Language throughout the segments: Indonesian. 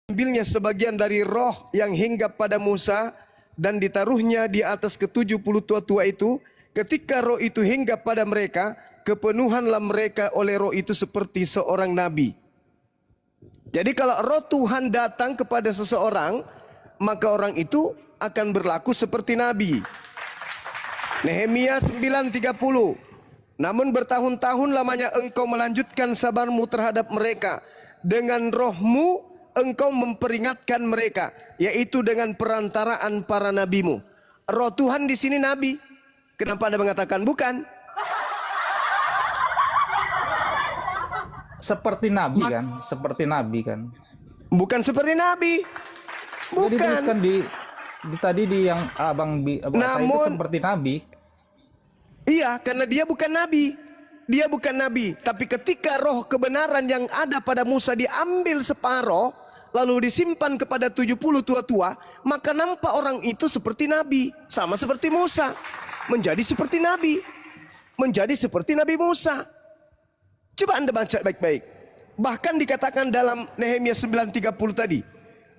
ambilnya sebagian dari roh yang hinggap pada Musa dan ditaruhnya di atas ke-70 tua-tua itu. Ketika roh itu hinggap pada mereka, kepenuhanlah mereka oleh roh itu seperti seorang nabi. Jadi kalau roh Tuhan datang kepada seseorang, maka orang itu akan berlaku seperti nabi. Nehemia 9:30. Namun bertahun-tahun lamanya engkau melanjutkan sabarmu terhadap mereka. Dengan rohmu engkau memperingatkan mereka, yaitu dengan perantaraan para nabimu. Roh Tuhan di sini nabi. Kenapa Anda mengatakan bukan? Seperti nabi kan? Seperti nabi kan? Bukan seperti nabi. Jadi Bukan. dituliskan tadi di yang abang itu seperti nabi. Iya, karena dia bukan nabi. Dia bukan nabi. Tapi ketika roh kebenaran yang ada pada Musa diambil separoh, lalu disimpan kepada 70 tua-tua, maka nampak orang itu seperti nabi. Sama seperti Musa. Menjadi seperti nabi. Menjadi seperti Nabi Musa. Coba Anda baca baik-baik. Bahkan dikatakan dalam Nehemia 9:30 tadi.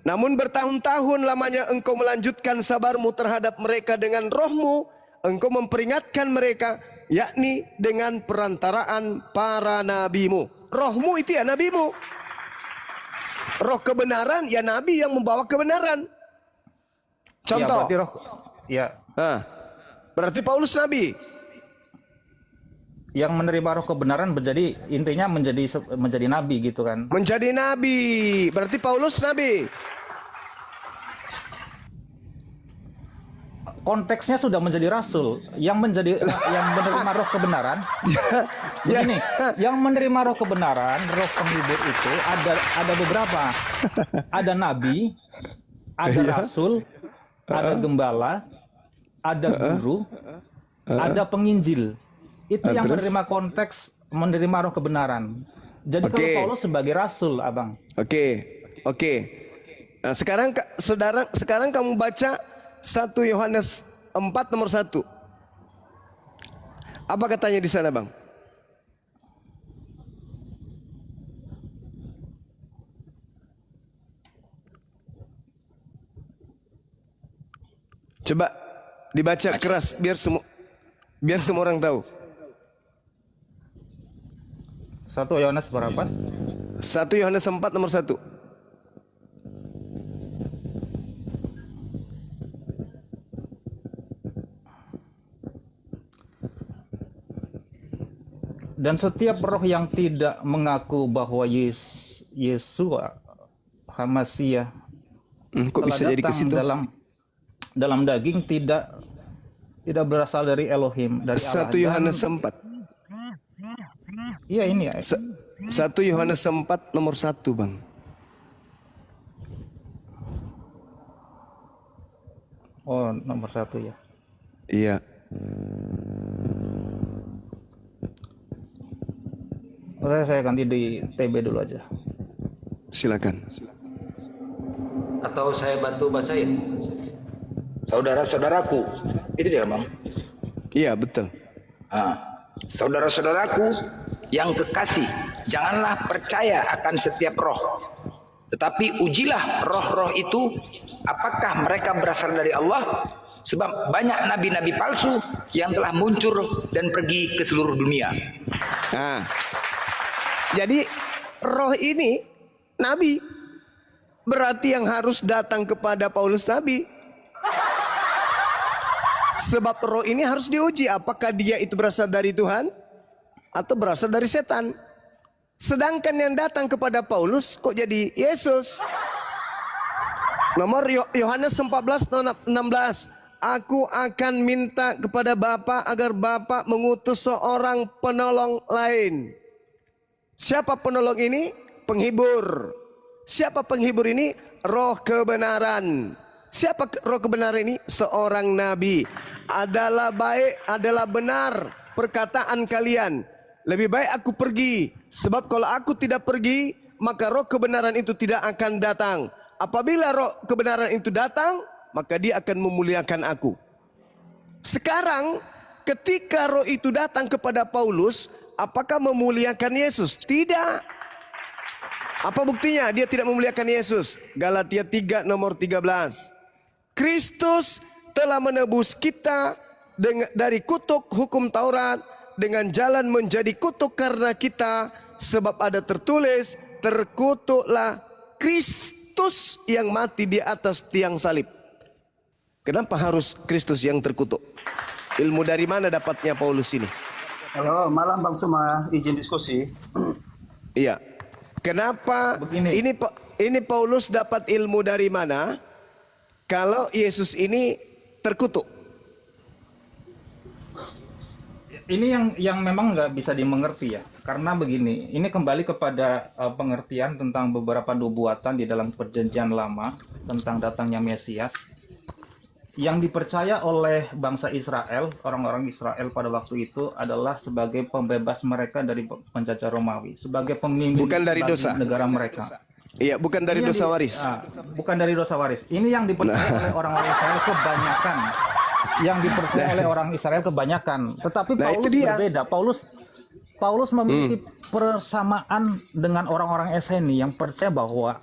Namun bertahun-tahun lamanya engkau melanjutkan sabarmu terhadap mereka dengan rohmu. Engkau memperingatkan mereka, yakni dengan perantaraan para nabimu. Rohmu itu ya nabimu. Roh kebenaran ya nabi yang membawa kebenaran. Contoh. Ya, berarti roh. Ya. Berarti Paulus nabi. Yang menerima roh kebenaran intinya menjadi nabi gitu kan? Menjadi nabi. Berarti Paulus nabi. Konteksnya sudah menjadi rasul. Yang menerima roh kebenaran. Begini, yang menerima roh kebenaran, roh penghibur itu ada beberapa. Ada nabi, ada rasul, ada gembala, ada guru, ada penginjil. Itu yang menerima konteks menerima roh kebenaran. Jadi kalau Paulus sebagai rasul, abang. Oke. Nah, sekarang kamu baca 1 Yohanes 4 nomor 1. Apa katanya di sana, Bang? Coba dibaca keras biar semua orang tahu. 1 Yohanes berapa? 1 Yohanes 4 nomor 1. Dan setiap roh yang tidak mengaku bahwa Yesua Hamasiah Kok bisa jadi ke situ? dalam daging tidak berasal dari Elohim, dari Allah. 1 Yohanes 4. Iya ini ya. 1 Yohanes 4 nomor 1, Bang. Oh, nomor 1 ya. Iya. Saya ganti di TB dulu aja. Silakan. Atau saya bantu bacain. Saudara-saudaraku, itu dia, Bang. Iya, betul. Saudara-saudaraku yang kekasih, janganlah percaya akan setiap roh, tetapi ujilah roh-roh itu apakah mereka berasal dari Allah, sebab banyak nabi-nabi palsu yang telah muncul dan pergi ke seluruh dunia. Jadi roh ini nabi, berarti yang harus datang kepada Paulus nabi. Sebab roh ini harus diuji apakah dia itu berasal dari Tuhan atau berasal dari setan. Sedangkan yang datang kepada Paulus kok jadi Yesus. Nomor Yohanes 14:16. Aku akan minta kepada Bapa agar Bapa mengutus seorang penolong lain. Siapa penolong ini? Penghibur. Siapa penghibur ini? Roh kebenaran. Siapa roh kebenaran ini? Seorang nabi. Adalah baik, adalah benar perkataan kalian. Lebih baik aku pergi. Sebab kalau aku tidak pergi, maka roh kebenaran itu tidak akan datang. Apabila roh kebenaran itu datang, maka dia akan memuliakan aku. Sekarang ketika roh itu datang kepada Paulus, apakah memuliakan Yesus? Tidak. Apa buktinya dia tidak memuliakan Yesus? Galatia 3 nomor 13. Kristus telah menebus kita dari kutuk hukum Taurat dengan jalan menjadi kutuk karena kita, sebab ada tertulis, terkutuklah Kristus yang mati di atas tiang salib. Kenapa harus Kristus yang terkutuk? Ilmu dari mana dapatnya Paulus ini? Halo, malam Bang Suma, izin diskusi. Iya. Kenapa Begini. ini Paulus dapat ilmu dari mana? Kalau Yesus ini terkutuk. Ini yang memang nggak bisa dimengerti ya, karena begini, ini kembali kepada pengertian tentang beberapa nubuatan di dalam Perjanjian Lama tentang datangnya Mesias yang dipercaya oleh bangsa Israel, orang-orang Israel pada waktu itu adalah sebagai pembebas mereka dari penjajah Romawi, sebagai pemimpin Bukan dari bagi dosa. negara mereka. Iya, bukan dari Ini yang dosa waris. bukan dari dosa waris. Ini yang dipercaya oleh orang-orang Israel kebanyakan. Yang dipercaya oleh orang Israel kebanyakan. Tetapi Nah, Paulus itu dia. berbeda. Paulus memiliki persamaan dengan orang-orang Eseni yang percaya bahwa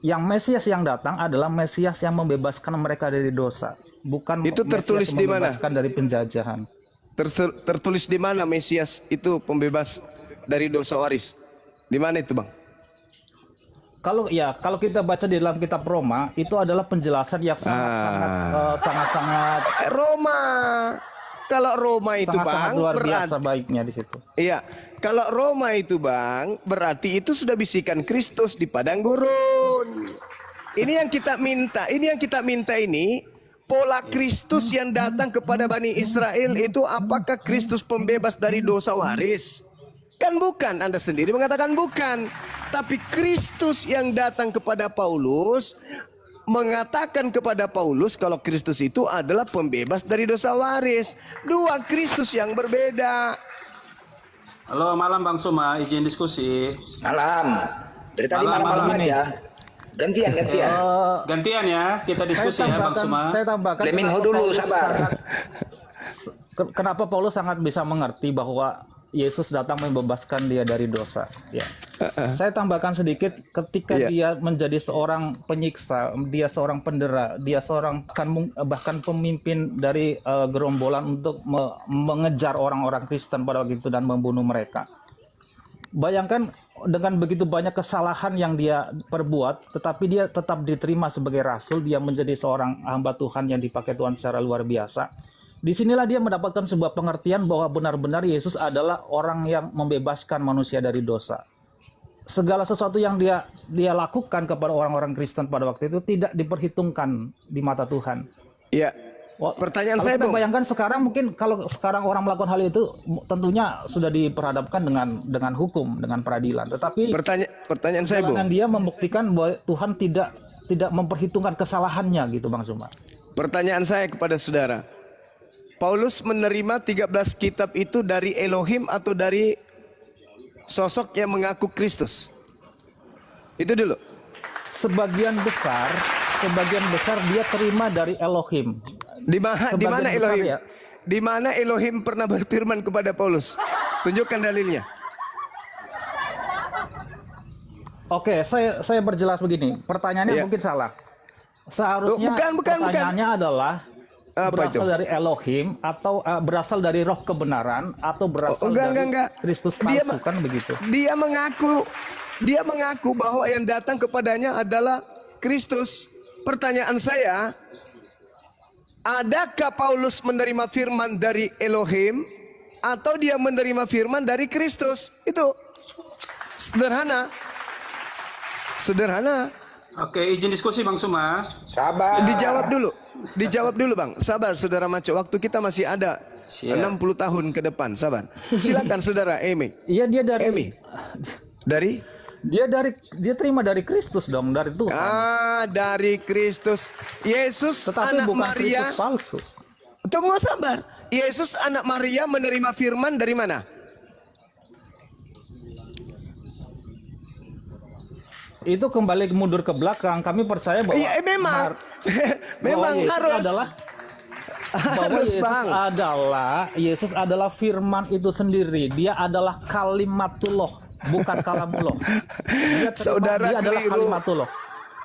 yang Mesias yang datang adalah Mesias yang membebaskan mereka dari dosa, bukan Itu Mesias tertulis yang di mana? membebaskan dari penjajahan. Tertulis di mana Mesias itu pembebas dari dosa waris? Di mana itu, Bang? Kalau kita baca di dalam kitab Roma, itu adalah penjelasan yang sangat Roma. Kalau Roma itu, Bang, luar berarti biasa baiknya di situ. iya. Kalau Roma itu, Bang, berarti itu sudah bisikan Kristus di padang gurun. Ini yang kita minta. Ini pola Kristus yang datang kepada Bani Israel itu apakah Kristus pembebas dari dosa waris? Kan bukan, Anda sendiri mengatakan bukan. Tapi Kristus yang datang kepada Paulus mengatakan kepada Paulus kalau Kristus itu adalah pembebas dari dosa waris. Dua Kristus yang berbeda. Halo, malam Bang Suma, izin diskusi. Malam. Dari tadi Malam, malam-malam malam ini. aja. Gantian. Gantian ya, kita diskusi ya Bang Suma. Saya tambahkan. Leminho kenapa dulu, Paulus sabar. Kenapa Paulus sangat bisa mengerti bahwa Yesus datang membebaskan dia dari dosa. Ya. Saya tambahkan sedikit, ketika dia menjadi seorang penyiksa, dia seorang pendera, dia seorang bahkan pemimpin dari gerombolan untuk mengejar orang-orang Kristen pada waktu itu dan membunuh mereka. Bayangkan dengan begitu banyak kesalahan yang dia perbuat, tetapi dia tetap diterima sebagai rasul, dia menjadi seorang hamba Tuhan yang dipakai Tuhan secara luar biasa. Disinilah dia mendapatkan sebuah pengertian bahwa benar-benar Yesus adalah orang yang membebaskan manusia dari dosa. Segala sesuatu yang dia lakukan kepada orang-orang Kristen pada waktu itu tidak diperhitungkan di mata Tuhan. Iya. Pertanyaan Kalau saya, kita Bung. bayangkan sekarang, mungkin kalau sekarang orang melakukan hal itu tentunya sudah diperhadapkan dengan hukum, dengan peradilan. Tetapi Pertanyaan saya, Bung. perjalanan dia membuktikan bahwa Tuhan tidak memperhitungkan kesalahannya gitu, Bang Suma. Pertanyaan saya kepada saudara. Paulus menerima 13 kitab itu dari Elohim atau dari sosok yang mengaku Kristus? Itu dulu. Sebagian besar dia terima dari Elohim. Di mana Sebagian besar Elohim? ya. Di mana Elohim pernah berfirman kepada Paulus? Tunjukkan dalilnya. Oke, saya berjelas begini. Pertanyaannya Iya. mungkin salah. Seharusnya Bukan. pertanyaannya adalah Apa berasal itu? dari Elohim atau berasal dari roh kebenaran atau berasal Enggak. dari Kristus Dia palsu, kan begitu. Dia mengaku bahwa yang datang kepadanya adalah Kristus. Pertanyaan saya, adakah Paulus menerima firman dari Elohim atau dia menerima firman dari Kristus? Itu sederhana. Oke, izin diskusi Bang Suma. Sabar. Dijawab dulu Bang. Sabar Saudara Maco, waktu kita masih ada Siap. 60 tahun ke depan. Sabar. Silakan Saudara Emi. Iya, dia dari Emi. Dari dia terima dari Kristus dong, dari Tuhan. dari Kristus. Yesus Tetapi anak bukan Maria. Kristus palsu. Tunggu sabar. Yesus anak Maria menerima firman dari mana? Itu kembali mundur ke belakang. Kami percaya bahwa Iya, memang. Memang bahwa harus. Yesus adalah firman itu sendiri. Dia adalah kalimatullah. bukan kalamullah. Saudara dia adalah keliru. kalimatullah.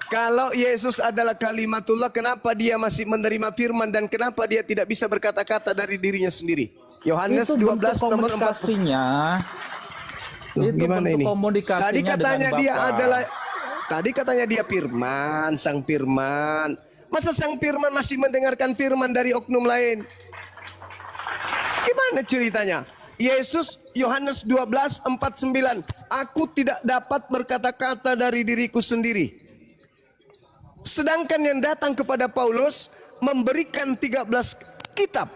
Kalau Yesus adalah kalimatullah, kenapa dia masih menerima firman dan kenapa dia tidak bisa berkata-kata dari dirinya sendiri? Yohanes Itu 12 bentuk nomor 4. komunikasinya. Itu Gimana bentuk ini? komunikasinya Tadi katanya dengan dia Bapa. adalah dia firman, sang firman. Masa sang firman masih mendengarkan firman dari oknum lain? Gimana ceritanya? Yesus Yohanes 12:49, aku tidak dapat berkata-kata dari diriku sendiri. Sedangkan yang datang kepada Paulus memberikan 13 kitab.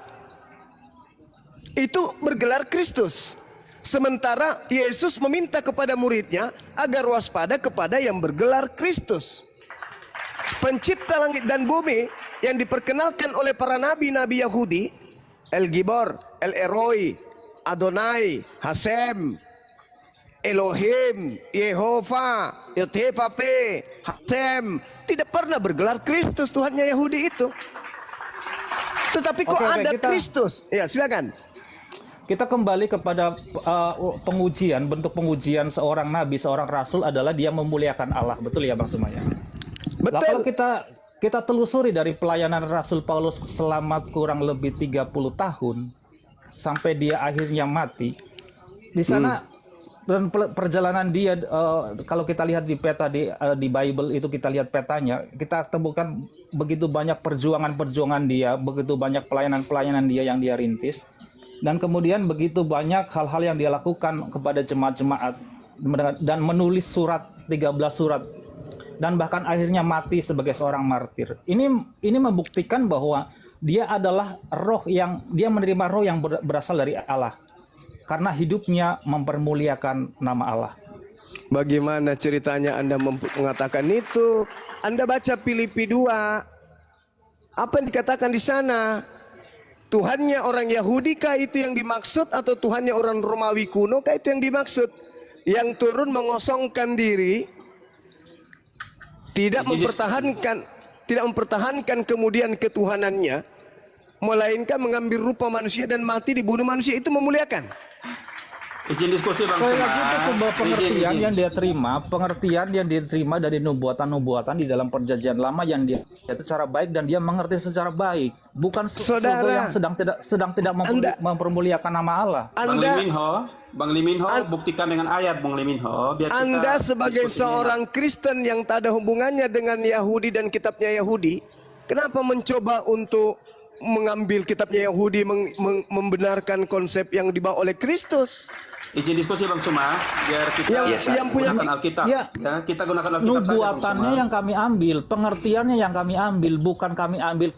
Itu bergelar Kristus. Sementara Yesus meminta kepada muridnya agar waspada kepada yang bergelar Kristus. Pencipta langit dan bumi yang diperkenalkan oleh para nabi-nabi Yahudi, El Gibor, El Eroi, Adonai, Hasem, Elohim, Yehova, Yotepape, Hasem, tidak pernah bergelar Kristus Tuhannya Yahudi itu. Tetapi kok ada Kristus? Ya, silakan. Kita kembali kepada pengujian, bentuk pengujian seorang nabi, seorang rasul adalah dia memuliakan Allah. Betul ya Bang Sumaya? Lah, kalau Betul. kita telusuri dari pelayanan Rasul Paulus selama kurang lebih 30 tahun sampai dia akhirnya mati. Di sana dan perjalanan dia kalau kita lihat di peta di Bible itu, kita lihat petanya, kita temukan begitu banyak perjuangan-perjuangan dia, begitu banyak pelayanan-pelayanan dia yang dia rintis, dan kemudian begitu banyak hal-hal yang dia lakukan kepada jemaat-jemaat dan menulis 13 surat dan bahkan akhirnya mati sebagai seorang martir. Ini membuktikan bahwa dia adalah dia menerima roh yang berasal dari Allah. Karena hidupnya mempermuliakan nama Allah. Bagaimana ceritanya Anda mengatakan itu? Anda baca Filipi 2. Apa yang dikatakan di sana? Tuhannya orang Yahudi kah itu yang dimaksud, atau Tuhannya orang Romawi kuno kah itu yang dimaksud? Yang turun mengosongkan diri, tidak mempertahankan kemudian ketuhanannya, melainkan mengambil rupa manusia dan mati dibunuh manusia, itu memuliakan. Izin diskusi Bang Sekali Suma. lagi itu sebuah pengertian yang dia terima, dari nubuatan-nubuatan di dalam perjanjian lama yang dia secara baik dan dia mengerti secara baik, bukan sesuatu yang sedang tidak mempermuliakan nama Allah. Bang Liminho, buktikan dengan ayat Bang Liminho biar kita Anda sebagai diskusinya. seorang Kristen yang tak ada hubungannya dengan Yahudi dan kitabnya Yahudi, kenapa mencoba untuk mengambil kitabnya Yahudi, membenarkan konsep yang dibawa oleh Kristus? Izin diskusi Bang Suma biar kita yang punya gunakan Alkitab. Ya. Ya, kita gunakan Alkitab saja Bang Nubuatannya Suma. yang kami ambil, pengertiannya yang kami ambil, bukan kami ambil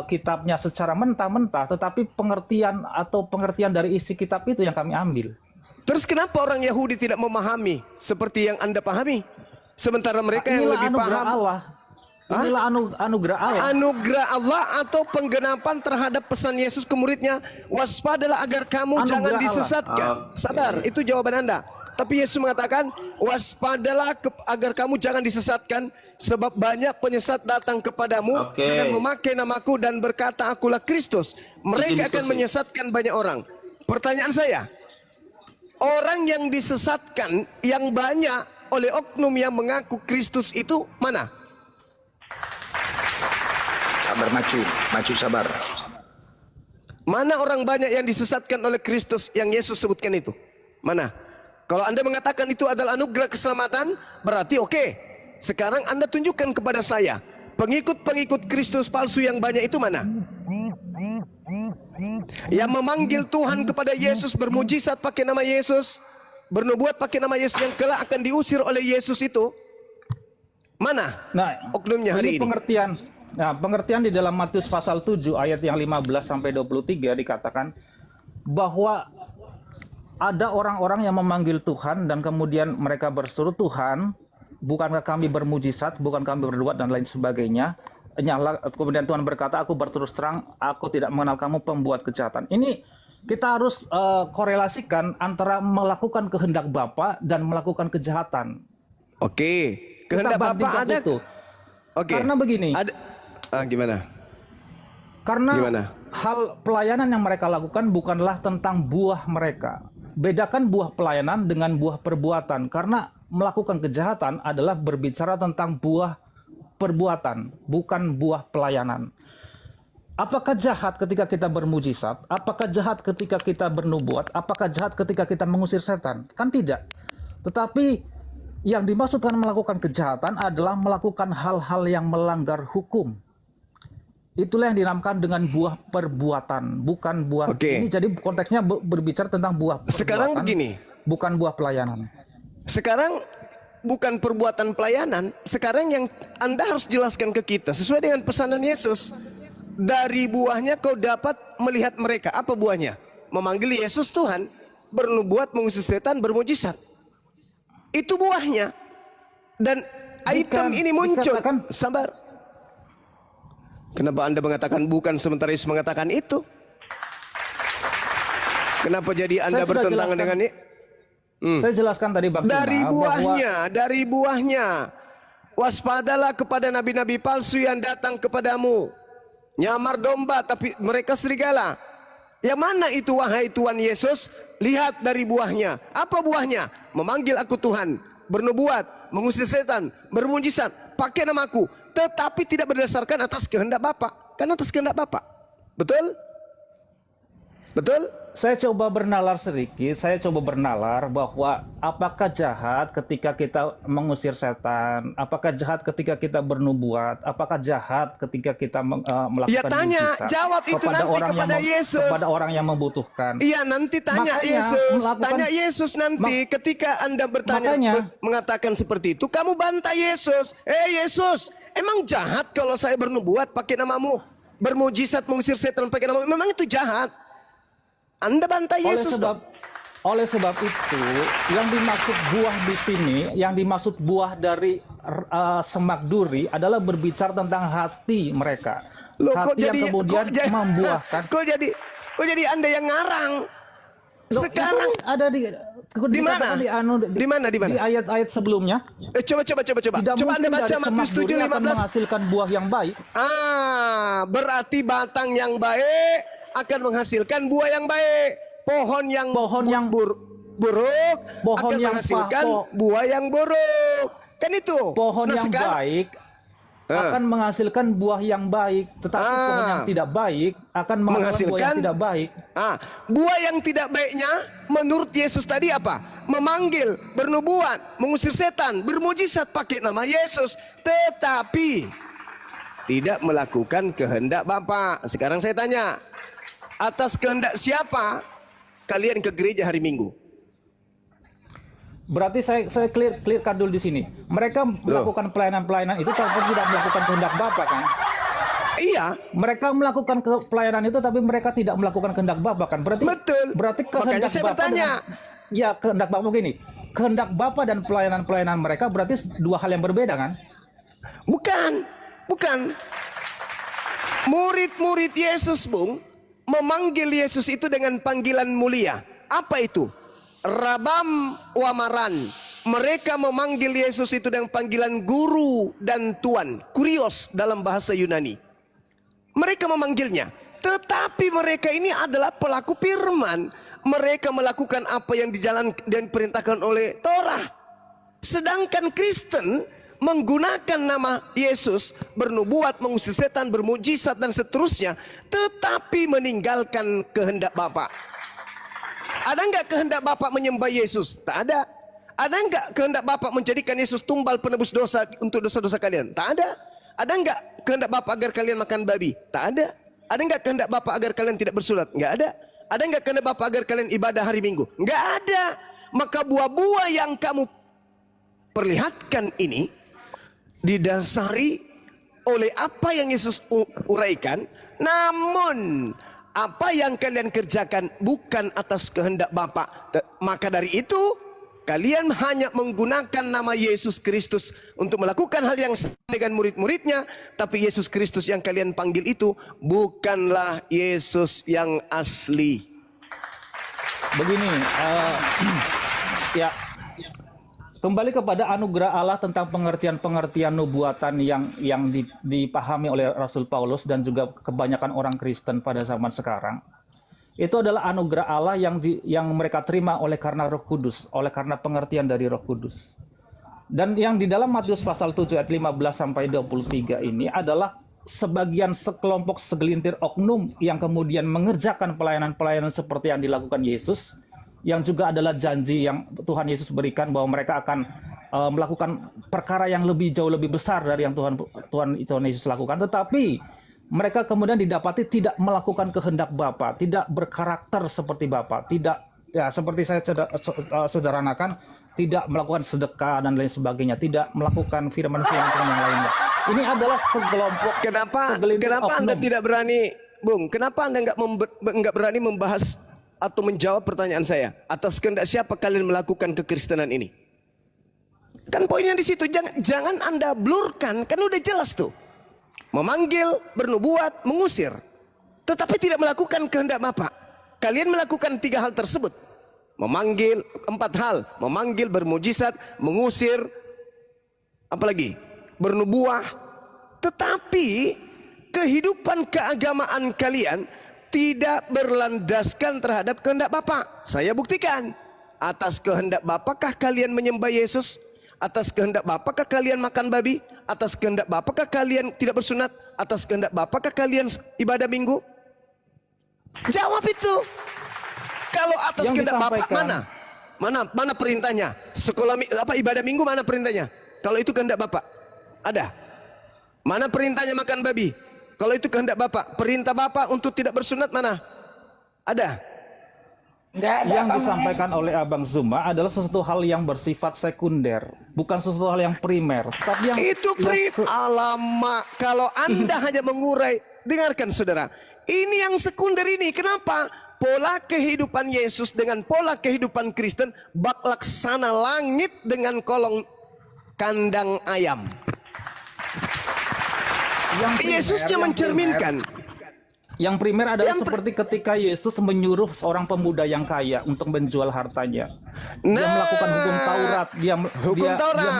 kitabnya secara mentah-mentah, tetapi pengertian dari isi kitab itu yang kami ambil. Terus kenapa orang Yahudi tidak memahami seperti yang Anda pahami? Sementara mereka yang Inilah lebih anugerah paham. Allah. Inilah anugerah Allah. Anugerah Allah atau penggenapan terhadap pesan Yesus ke muridnya, waspadalah agar kamu Anugerah jangan Allah. disesatkan. Sabar, itu jawaban Anda. Tapi Yesus mengatakan, waspadalah agar kamu jangan disesatkan, sebab banyak penyesat datang kepadamu dengan memakai namaku dan berkata akulah Kristus. Mereka akan menyesatkan banyak orang. Pertanyaan saya, orang yang disesatkan yang banyak oleh oknum yang mengaku Kristus itu mana? Sabar, macu sabar. Mana orang banyak yang disesatkan oleh Kristus yang Yesus sebutkan itu? Mana? Kalau Anda mengatakan itu adalah anugerah keselamatan, berarti oke. Sekarang Anda tunjukkan kepada saya, pengikut-pengikut Kristus palsu yang banyak itu mana? Yang memanggil Tuhan kepada Yesus, bermujizat pakai nama Yesus, bernubuat pakai nama Yesus, yang kelak akan diusir oleh Yesus itu, mana? Nah, oknumnya hari ini. Pengertian di dalam Matius pasal 7 ayat yang 15 sampai 23 dikatakan bahwa ada orang-orang yang memanggil Tuhan dan kemudian mereka berseru, Tuhan, bukankah kami bermujizat, bukan kami bernubuat dan lain sebagainya. Kemudian Tuhan berkata, aku berterus terang, aku tidak mengenal kamu pembuat kejahatan. Ini kita harus korelasikan antara melakukan kehendak Bapa dan melakukan kejahatan. Oke, kehendak Bapa ada. Oke. Karena begini. Gimana? Karena hal pelayanan yang mereka lakukan bukanlah tentang buah mereka, bedakan buah pelayanan dengan buah perbuatan, karena melakukan kejahatan adalah berbicara tentang buah perbuatan, bukan buah pelayanan. Apakah jahat ketika kita bermujizat? Apakah jahat ketika kita bernubuat? Apakah jahat ketika kita mengusir setan? Kan tidak. Tetapi yang dimaksudkan melakukan kejahatan adalah melakukan hal-hal yang melanggar hukum. Itulah yang dinamakan dengan buah perbuatan, bukan buah. Oke. Ini jadi konteksnya berbicara tentang buah perbuatan. Sekarang begini. Bukan buah pelayanan. Sekarang bukan perbuatan pelayanan. Sekarang yang Anda harus jelaskan ke kita sesuai dengan pesanan Yesus. Dari buahnya kau dapat melihat mereka. Apa buahnya? Memanggil Yesus Tuhan, bernubuat, mengusir setan, bermujizat. Itu buahnya. Dan item ini muncul. Sabar. Kenapa Anda mengatakan bukan sementara Yesus mengatakan itu? Kenapa jadi Anda bertentangan dengan ini? Saya jelaskan tadi Bang Sima, dari buahnya. Waspadalah kepada nabi-nabi palsu yang datang kepadamu. Nyamar domba tapi mereka serigala. Yang mana itu wahai Tuhan Yesus? Lihat dari buahnya. Apa buahnya? Memanggil aku Tuhan, bernubuat, mengusir setan, bermujizat, pakai namaku, tetapi tidak berdasarkan atas kehendak Bapa. Karena atas kehendak Bapa. Betul? Betul? Saya coba bernalar sedikit, bahwa apakah jahat ketika kita mengusir setan, apakah jahat ketika kita bernubuat, apakah jahat ketika kita melakukan ya tanya, mujizat jawab itu nanti kepada Yesus. Kepada orang yang membutuhkan. Iya nanti tanya Yesus, tanya Yesus nanti ketika Anda bertanya mengatakan seperti itu, kamu bantah Yesus. Yesus, emang jahat kalau saya bernubuat pakai namamu, bermujizat mengusir setan pakai namamu, memang itu jahat? Anda bantah Yesus. Oleh sebab itu, yang dimaksud buah di sini, yang dimaksud buah dari semak duri adalah berbicara tentang hati mereka. Loh, hati yang kemudian membuahkan. Kok jadi Anda yang ngarang? Sekarang ada di mana? Di mana? Di ayat-ayat sebelumnya. Coba. Coba Anda baca Matius 7:15. Akan menghasilkan buah yang baik. Berarti batang yang baik akan menghasilkan buah yang baik. Pohon yang buruk akan menghasilkan buah yang buruk. Kan itu. Pohon yang baik akan menghasilkan buah yang baik, tetapi pohon yang tidak baik akan menghasilkan buah yang tidak baik. Buah yang tidak baiknya menurut Yesus tadi apa? Memanggil, bernubuat, mengusir setan, bermujizat pakai nama Yesus, tetapi tidak melakukan kehendak Bapa. Sekarang saya tanya, atas kehendak siapa kalian ke gereja hari Minggu? Berarti saya clearkan dulu di sini. Mereka melakukan pelayanan-pelayanan itu tapi tidak melakukan kehendak Bapa kan? Iya. Mereka melakukan pelayanan itu tapi mereka tidak melakukan kehendak Bapa kan? Berarti betul. Berarti kehendak Makanya saya Bapa bertanya. Ya kehendak Bapa begini. Kehendak Bapa dan pelayanan-pelayanan mereka berarti dua hal yang berbeda kan? Bukan. Murid-murid Yesus, Bung, memanggil Yesus itu dengan panggilan mulia. Apa itu? Rabam wamaran. Mereka memanggil Yesus itu dengan panggilan guru dan tuan. Kurios dalam bahasa Yunani. Mereka memanggilnya. Tetapi mereka ini adalah pelaku firman. Mereka melakukan apa yang dijalankan dan diperintahkan oleh Torah. Sedangkan Kristen menggunakan nama Yesus, bernubuat, mengusir setan, bermujizat dan seterusnya, tetapi meninggalkan kehendak Bapa. Ada enggak kehendak Bapa menyembah Yesus? Tak ada. Ada enggak kehendak Bapa menjadikan Yesus tumbal penebus dosa untuk dosa-dosa kalian? Tak ada. Ada enggak kehendak Bapa agar kalian makan babi? Tak ada. Ada enggak kehendak Bapa agar kalian tidak bersulat? Enggak ada. Ada enggak kehendak Bapa agar kalian ibadah hari Minggu? Enggak ada. Maka buah-buah yang kamu perlihatkan ini didasari oleh apa yang Yesus uraikan, namun apa yang kalian kerjakan bukan atas kehendak Bapa. Maka dari itu kalian hanya menggunakan nama Yesus Kristus untuk melakukan hal yang sama dengan murid-muridnya, tapi Yesus Kristus yang kalian panggil itu bukanlah Yesus yang asli. Begini, ya. Kembali kepada anugerah Allah tentang pengertian-pengertian nubuatan yang dipahami oleh Rasul Paulus dan juga kebanyakan orang Kristen pada zaman sekarang. Itu adalah anugerah Allah yang mereka terima oleh karena Roh Kudus, oleh karena pengertian dari Roh Kudus. Dan yang di dalam Matius pasal 7 ayat 15 sampai 23 ini adalah sekelompok segelintir oknum yang kemudian mengerjakan pelayanan-pelayanan seperti yang dilakukan Yesus, yang juga adalah janji yang Tuhan Yesus berikan bahwa mereka akan melakukan perkara yang jauh lebih besar dari yang Tuhan Yesus lakukan. Tetapi mereka kemudian didapati tidak melakukan kehendak Bapa, tidak berkarakter seperti Bapa, tidak, ya seperti saya sederhanakan, tidak melakukan sedekah dan lain sebagainya, tidak melakukan firman-firman yang lainnya. Ini adalah sekelompok. Kenapa Anda tidak berani, Bung? Kenapa Anda nggak berani membahas atau menjawab pertanyaan saya? Atas kehendak siapa kalian melakukan kekristenan ini? Kan poinnya di situ. Jangan Anda blurkan, kan udah jelas tuh. Memanggil, bernubuat, mengusir. Tetapi tidak melakukan kehendak Bapa. Kalian melakukan 3 hal tersebut. Memanggil, 4 hal. Memanggil, bermujizat, mengusir, apalagi? Bernubuah. Tetapi kehidupan keagamaan kalian tidak berlandaskan terhadap kehendak Bapa. Saya buktikan. Atas kehendak Bapakah kalian menyembah Yesus? Atas kehendak Bapakah kalian makan babi? Atas kehendak Bapakah kalian tidak bersunat? Atas kehendak Bapakah kalian ibadah minggu? Jawab itu. Kalau atas kehendak Bapak mana perintahnya? Sekolah ibadah minggu mana perintahnya? Kalau itu kehendak Bapak, ada. Mana perintahnya makan babi? Kalau itu kehendak Bapak. Perintah Bapak untuk tidak bersunat mana? Ada. Yang disampaikan oleh Abang Zuma adalah sesuatu hal yang bersifat sekunder, bukan sesuatu hal yang primer. Tapi yang itu alamak. Kalau Anda hanya mengurai, dengarkan saudara. Ini yang sekunder ini. Kenapa? Pola kehidupan Yesus dengan pola kehidupan Kristen bak laksana langit dengan kolong kandang ayam. Yesusnya mencerminkan. Yang primer adalah seperti ketika Yesus menyuruh seorang pemuda yang kaya untuk menjual hartanya. Dia melakukan hukum Taurat, dia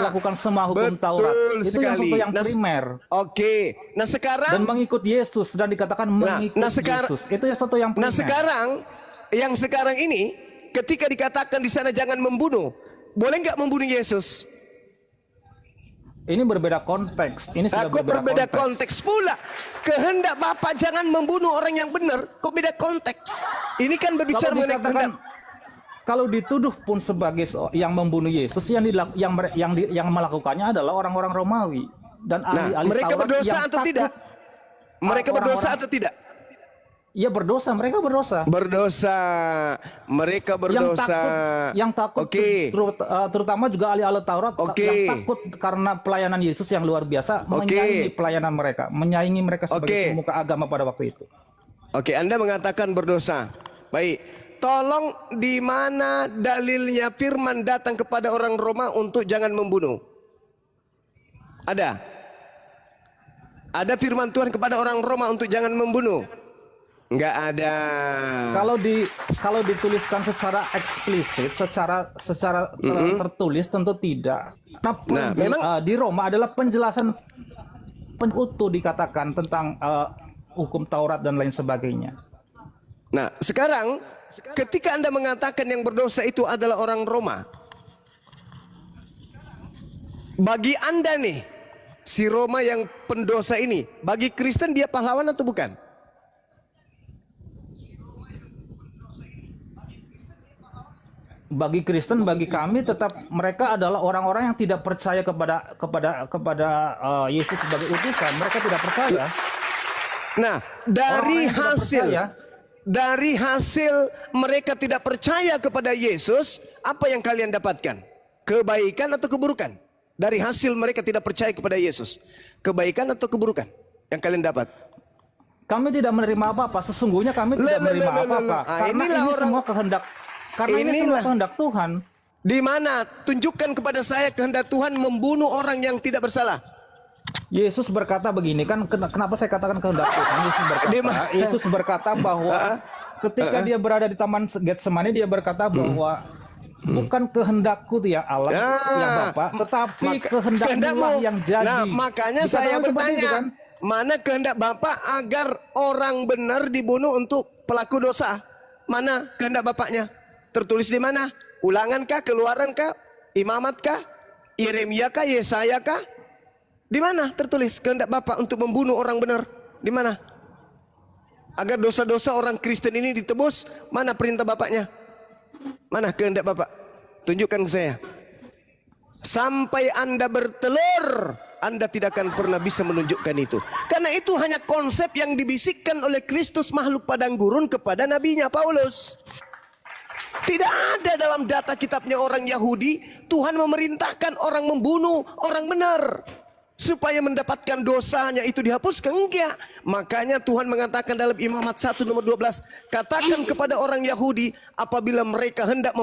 melakukan semua hukum Taurat. Itu yang sesuatu yang primer. Oke. Nah sekarang dan mengikut Yesus dan dikatakan mengikut Yesus. Itu yang sesuatu yang primer. Nah sekarang ini ketika dikatakan di sana jangan membunuh, boleh nggak membunuh Yesus? Ini berbeda konteks. Ini sudah berbeda konteks pula. Kehendak Bapak jangan membunuh orang yang benar. Kok beda konteks? Ini kan berbicara mengenai kehendak. Kalau dituduh pun sebagai yang membunuh Yesus, yang melakukannya adalah orang-orang Romawi dan ahli-ahli mereka Taurat berdosa yang atau tidak? Mereka berdosa atau tidak? Iya berdosa, mereka berdosa. Mereka berdosa. Yang takut, terutama juga ahli-ahli Taurat yang takut karena pelayanan Yesus yang luar biasa, menyaingi pelayanan mereka, menyaingi mereka sebagai pemuka agama pada waktu itu. Oke, Anda mengatakan berdosa. Baik, tolong di mana dalilnya firman datang kepada orang Roma untuk jangan membunuh? Ada firman Tuhan kepada orang Roma untuk jangan membunuh? Enggak ada. Kalau dituliskan secara eksplisit, secara tertulis tentu tidak. Memang di Roma adalah penjelasan utuh dikatakan tentang hukum Taurat dan lain sebagainya. Nah, sekarang ketika Anda mengatakan yang berdosa itu adalah orang Roma, bagi Anda nih, si Roma yang pendosa ini, bagi Kristen dia pahlawan atau bukan? Bagi Kristen, bagi kami tetap mereka adalah orang-orang yang tidak percaya kepada Yesus sebagai utusan. Mereka tidak percaya. Nah, dari hasil mereka tidak percaya kepada Yesus, apa yang kalian dapatkan? Kebaikan atau keburukan? Dari hasil mereka tidak percaya kepada Yesus, kebaikan atau keburukan yang kalian dapat? Kami tidak menerima apa-apa. Sesungguhnya kami tidak menerima apa-apa. Karena ini semua kehendak. Karena ini semua kehendak Tuhan. Di mana? Tunjukkan kepada saya kehendak Tuhan membunuh orang yang tidak bersalah. Yesus berkata begini, kan kenapa saya katakan kehendak Tuhan? Yesus berkata bahwa ketika dia berada di Taman Getsemani, dia berkata bahwa bukan kehendakku ya Allah, ya Bapa, tetapi kehendakmu yang jadi. Nah, makanya saya bertanya, mana kehendak Bapa agar orang benar dibunuh untuk pelaku dosa? Mana kehendak Bapaknya? Tertulis di mana? Ulangan kah? Keluaran kah? Imamat kah? Yeremia kah? Yesaya kah? Di mana tertulis kehendak Bapa untuk membunuh orang benar? Di mana? Agar dosa-dosa orang Kristen ini ditebus, mana perintah Bapaknya? Mana kehendak Bapak? Tunjukkan ke saya. Sampai Anda bertelur, Anda tidak akan pernah bisa menunjukkan itu. Karena itu hanya konsep yang dibisikkan oleh Kristus makhluk padang gurun kepada nabinya Paulus. Tidak ada dalam data kitabnya orang Yahudi Tuhan memerintahkan orang membunuh orang benar supaya mendapatkan dosanya itu dihapuskan. Enggak. Makanya Tuhan mengatakan dalam Imamat 1 nomor 12, katakan kepada orang Yahudi apabila mereka hendak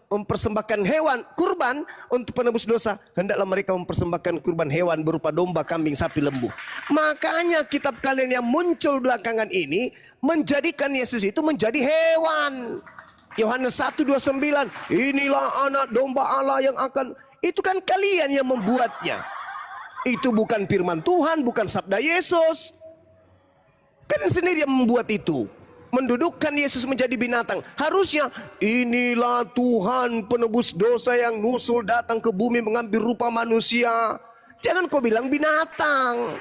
mempersembahkan hewan kurban untuk penebus dosa, hendaklah mereka mempersembahkan kurban hewan berupa domba, kambing, sapi, lembu. Makanya kitab kalian yang muncul belakangan ini menjadikan Yesus itu menjadi hewan. Yohanes 1:29, inilah anak domba Allah yang akan, itu kan kalian yang membuatnya. Itu bukan firman Tuhan, bukan sabda Yesus. Kalian sendiri yang membuat itu. Mendudukkan Yesus menjadi binatang. Harusnya inilah Tuhan penebus dosa yang nusul datang ke bumi mengambil rupa manusia. Jangan kau bilang binatang.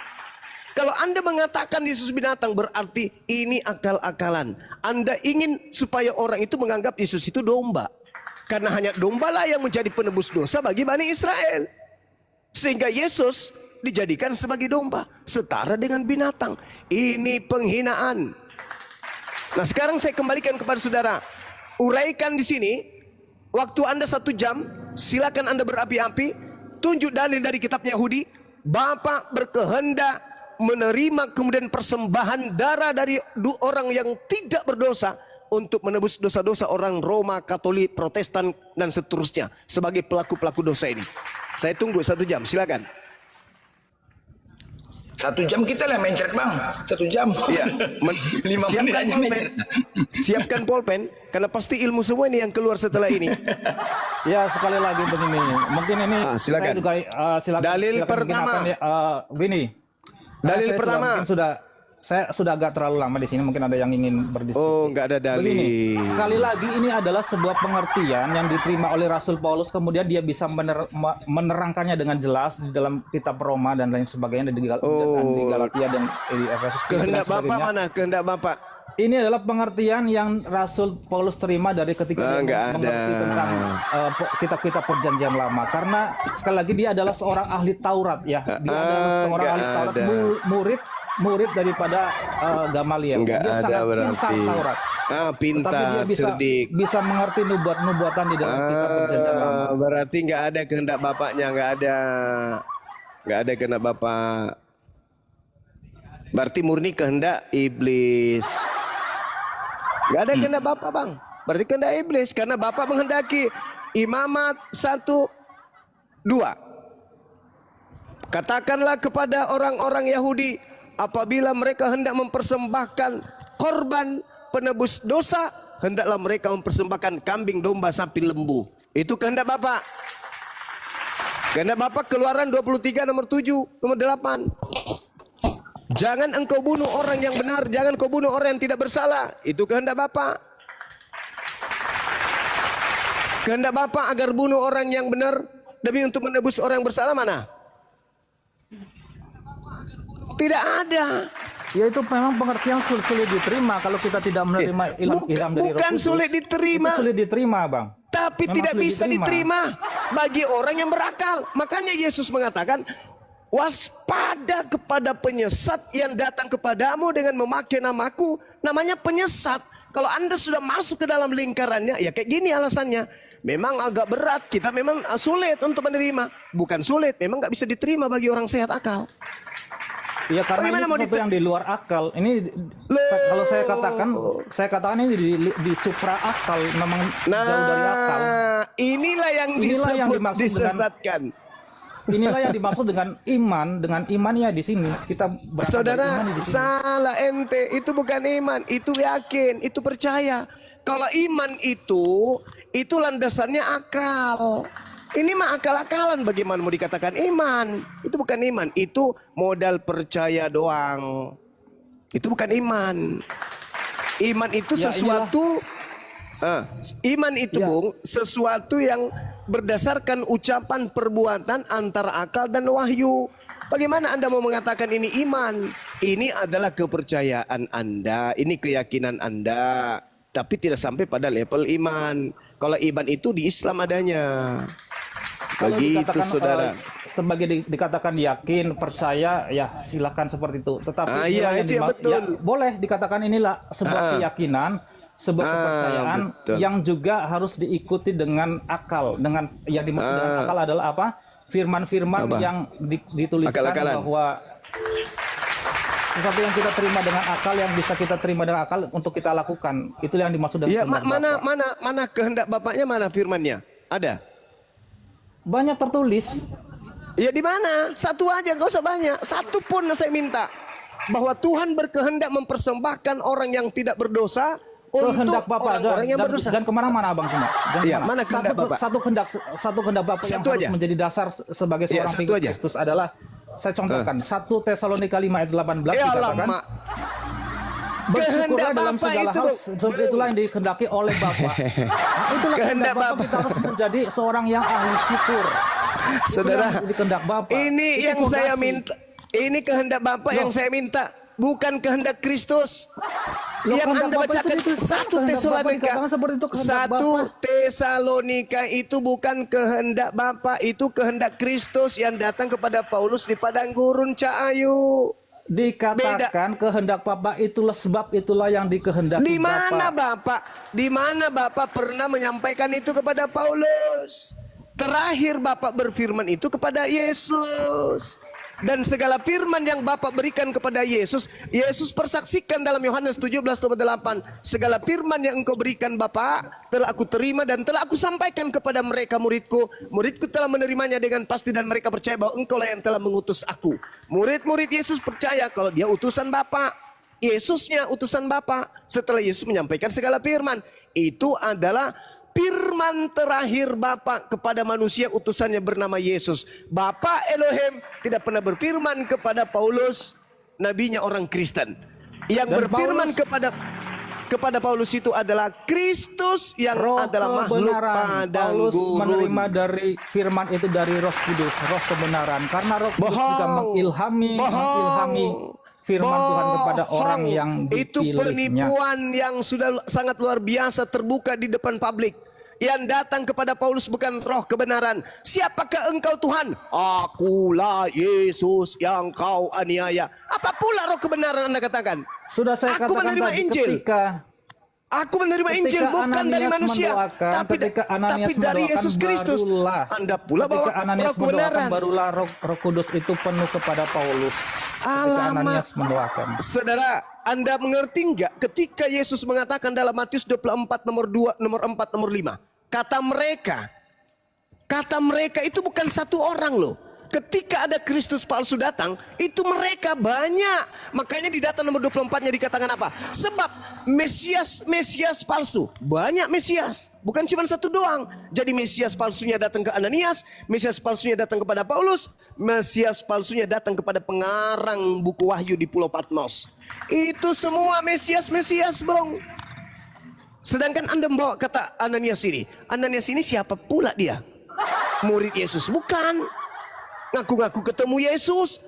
Kalau Anda mengatakan Yesus binatang berarti ini akal-akalan. Anda ingin supaya orang itu menganggap Yesus itu domba. Karena hanya domba lah yang menjadi penebus dosa bagi Bani Israel. Sehingga Yesus dijadikan sebagai domba, setara dengan binatang. Ini penghinaan. Nah, sekarang saya kembalikan kepada saudara. Uraikan di sini. Waktu Anda 1 jam, silakan Anda berapi-api. Tunjuk dalil dari kitab Yahudi. Bapa berkehendak menerima kemudian persembahan darah dari orang yang tidak berdosa untuk menebus dosa-dosa orang Roma, Katolik, Protestan dan seterusnya sebagai pelaku-pelaku dosa ini. Saya tunggu 1 jam, silakan. 1 jam kita lah mencret bang. 1 jam. Iya. 5 menit Siapkan aja pulpen. mencret. Siapkan pulpen karena pasti ilmu semua ini yang keluar setelah ini. Ya sekali lagi begini, mungkin ini silakan. saya juga silakan. Dalil silakan pertama. Begini. Dalil Saya pertama. Saya sudah agak terlalu lama di sini, mungkin ada yang ingin berdiskusi. Oh, nggak ada dalil. Begini, sekali lagi ini adalah sebuah pengertian yang diterima oleh Rasul Paulus, kemudian dia bisa menerangkannya dengan jelas di dalam kitab Roma dan lain sebagainya, dan di Galatia dan di Efesus. Kehendak Bapak mana? Kehendak Bapak. Ini adalah pengertian yang Rasul Paulus terima dari ketika dia mengerti tentang kitab-kitab perjanjian lama. Karena sekali lagi dia adalah seorang ahli Taurat, ya. Dia adalah seorang ahli Taurat, murid daripada Gamaliel. Enggak Dia ada sangat berarti. pintar Taurat. Pintar, Tetapi dia cerdik. bisa mengerti nubuat-nubuatan di dalam kitab perjanjian lama. Berarti nggak ada kehendak Bapaknya, nggak ada kehendak Bapak. Berarti murni kehendak iblis. Nggak ada kehendak Bapak, Bang. Berarti kehendak iblis karena Bapak menghendaki. Imamat 1:2. Katakanlah kepada orang-orang Yahudi apabila mereka hendak mempersembahkan korban penebus dosa, hendaklah mereka mempersembahkan kambing, domba, sapi, lembu. Itu kehendak Bapak. Kehendak Bapak Keluaran 23 nomor 7, nomor 8. Jangan engkau bunuh orang yang benar, jangan kau bunuh orang yang tidak bersalah. Itu kehendak Bapak. Kehendak Bapak agar bunuh orang yang benar demi untuk menebus orang yang bersalah mana? Tidak ada. Ya itu memang pengertian sulit diterima kalau kita tidak menerima ilham dari Roh Kudus. Bukan sulit diterima. Itu sulit diterima, Bang. Tapi Memang tidak sulit bisa diterima bagi orang yang berakal. Makanya Yesus mengatakan, waspada kepada penyesat yang datang kepadamu dengan memakai namaku. Namanya penyesat. Kalau Anda sudah masuk ke dalam lingkarannya, ya kayak gini alasannya. Memang agak berat, kita memang sulit untuk menerima. Bukan sulit, memang nggak bisa diterima bagi orang sehat akal. Ya karena ini sesuatu yang di luar akal. Ini kalau saya katakan ini di supra akal, memang jauh dari akal. Inilah yang disebut disesatkan. Inilah yang dimaksud dengan imannya di sini. Kita saudara, salah ente. Itu bukan iman, itu yakin, itu percaya. Kalau iman itu landasannya akal. Ini mah akal-akalan, bagaimana mau dikatakan iman? Itu bukan iman, itu modal percaya doang. Itu bukan iman. Iman itu Ya, sesuatu iman itu Ya. Bung, sesuatu yang berdasarkan ucapan perbuatan antara akal dan wahyu. Bagaimana Anda mau mengatakan ini iman? Ini adalah kepercayaan Anda, ini keyakinan Anda, tapi tidak sampai pada level iman. Kalau iman itu di Islam adanya. Kalau Begitu dikatakan, saudara. Sebagai dikatakan yakin, percaya, ya silakan seperti itu. Tetapi Iya, inilah itu yang betul. ya, boleh dikatakan inilah sebuah keyakinan, sebuah kepercayaan betul. yang juga harus diikuti dengan akal. Dengan yang dimaksud dengan akal adalah apa? Firman-firman Apa? yang dituliskan Akal-akalan. bahwa sesuatu yang kita terima dengan akal, yang bisa kita terima dengan akal untuk kita lakukan. Itu yang dimaksud dengan Ya, kehendak Bapa. mana kehendak Bapaknya, mana firmannya? Ada? Banyak tertulis. Ya di mana? Satu aja, gak usah banyak. Satu pun saya minta. Bahwa Tuhan berkehendak mempersembahkan orang yang tidak berdosa Kehendak untuk Bapak orang-orang yang berdosa. dan kemana-mana Abang Cuma. Iya, mana kehendak Bapak? Satu kehendak Bapak yang Satu harus aja. menjadi dasar sebagai Iya, seorang satu pengikut aja. Kristus adalah, saya contohkan 1 Tesalonika 5 ayat 18 Ya dikatakan, lama. bersyukurlah Kehendak dalam Bapak segala itu, hal, Bung. seperti itulah yang dikehendaki oleh Bapak. Nah, itulah Kehendak kehendak Bapak, Bapak. kita harus menjadi seorang yang ahli syukur. Saudara, Itulah kehendak Bapak. ini Itu yang saya fondasi. minta. Ini kehendak Bapak yang saya minta, bukan kehendak Kristus. Loh, Yang kehendak Anda Bapak itu bacakan ditulis, 1 kehendak Bapak Tesalonika. dikatakan seperti itu, kehendak 1 Bapak. Tesalonika itu bukan kehendak Bapak, itu kehendak Kristus yang datang kepada Paulus di padang gurun Caayu. Dikatakan kehendak Bapak itulah sebab itulah yang dikehendaki Di mana Bapak. Bapak? Di mana Bapak pernah menyampaikan itu kepada Paulus? Terakhir Bapak berfirman itu kepada Yesus. Dan segala firman yang Bapak berikan kepada Yesus, Yesus persaksikan dalam Yohanes 17:8. Segala firman yang engkau berikan Bapak, telah aku terima dan telah aku sampaikan kepada mereka muridku. Muridku telah menerimanya dengan pasti dan mereka percaya bahwa engkau lah yang telah mengutus aku. Murid-murid Yesus percaya kalau dia utusan Bapak. Yesusnya utusan Bapak. Setelah Yesus menyampaikan segala firman, itu adalah firman terakhir Bapa kepada manusia utusannya bernama Yesus. Bapa Elohim tidak pernah berfirman kepada Paulus, nabinya orang Kristen. Yang Dan berfirman Paulus- kepada Paulus itu adalah Kristus yang Roh adalah makhluk kebenaran. padang Paulus gurun. menerima dari firman itu dari Roh Kudus, Roh kebenaran. Karena Roh Kudus Bohong. juga mengilhami firman Tuhan kepada orang Bohong. yang Itu dipilihnya. penipuan yang sudah sangat luar biasa terbuka di depan publik. Yang datang kepada Paulus bukan roh kebenaran. Siapakah engkau Tuhan? Akulah Yesus yang kau aniaya. Apa pula roh kebenaran Anda katakan? Sudah saya Aku katakan menerima tadi, Injil. ketika Aku menerima Injil bukan Ananias dari manusia, mendoakan, tapi ketika Ananias tapi dari mendoakan, Yesus Kristus. barulah, Anda pula bawa ketika Ananias roh kebenaran. mendoakan, barulah Roh Kudus itu penuh kepada Paulus. Ketika Alamak. Ananias mendoakan. Saudara, Anda mengerti enggak ketika Yesus mengatakan dalam Matius 24 nomor 2, nomor 4, nomor 5. Kata mereka itu bukan satu orang loh. Ketika ada Kristus palsu datang, itu mereka banyak. Makanya di data nomor 24-nya dikatakan apa? Sebab Mesias palsu. Banyak Mesias. Bukan cuma satu doang. Jadi Mesias palsunya datang ke Ananias. Mesias palsunya datang kepada Paulus. Mesias palsunya datang kepada pengarang buku Wahyu di Pulau Patmos. Itu semua Mesias, Bang. Sedangkan Anda membawa kata Ananias ini. Ananias ini siapa pula dia? Murid Yesus? Bukan. Ngaku-ngaku ketemu Yesus.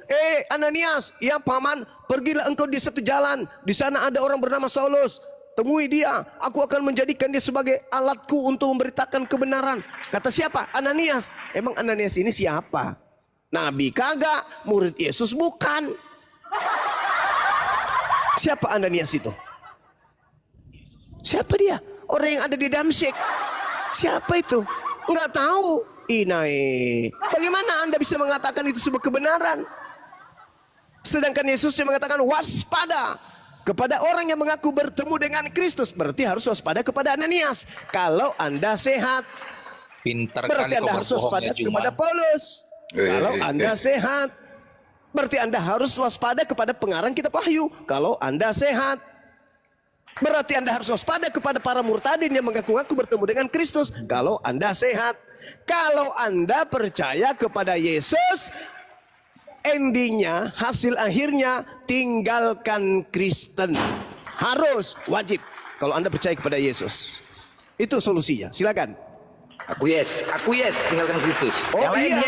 Ananias, ya paman, pergilah engkau di satu jalan. Di sana ada orang bernama Saulus. Temui dia. Aku akan menjadikan dia sebagai alatku untuk memberitakan kebenaran. Kata siapa? Ananias. Emang Ananias ini siapa? Nabi kagak, murid Yesus bukan. Siapa Ananias itu? Siapa dia? Orang yang ada di Damsyik. Siapa itu? Enggak tahu. Inai. Bagaimana Anda bisa mengatakan itu sebuah kebenaran? Sedangkan Yesus yang mengatakan waspada kepada orang yang mengaku bertemu dengan Kristus. Berarti harus waspada kepada Ananias. Kalau Anda sehat, Pintar berarti kali kau Anda harus berbohong waspada ya, Juma. kepada Paulus. Kalau Anda sehat, berarti Anda harus waspada kepada pengarang kitab Wahyu. Kalau Anda sehat, berarti Anda harus waspada kepada para murtadin yang mengaku-ngaku bertemu dengan Kristus. Kalau Anda sehat. Kalau Anda percaya kepada Yesus, endingnya, hasil akhirnya tinggalkan Kristen. Harus, wajib. Kalau Anda percaya kepada Yesus. Itu solusinya. Silakan. Aku yes, tinggalkan Kristus. Oh Yang lain iya. yes.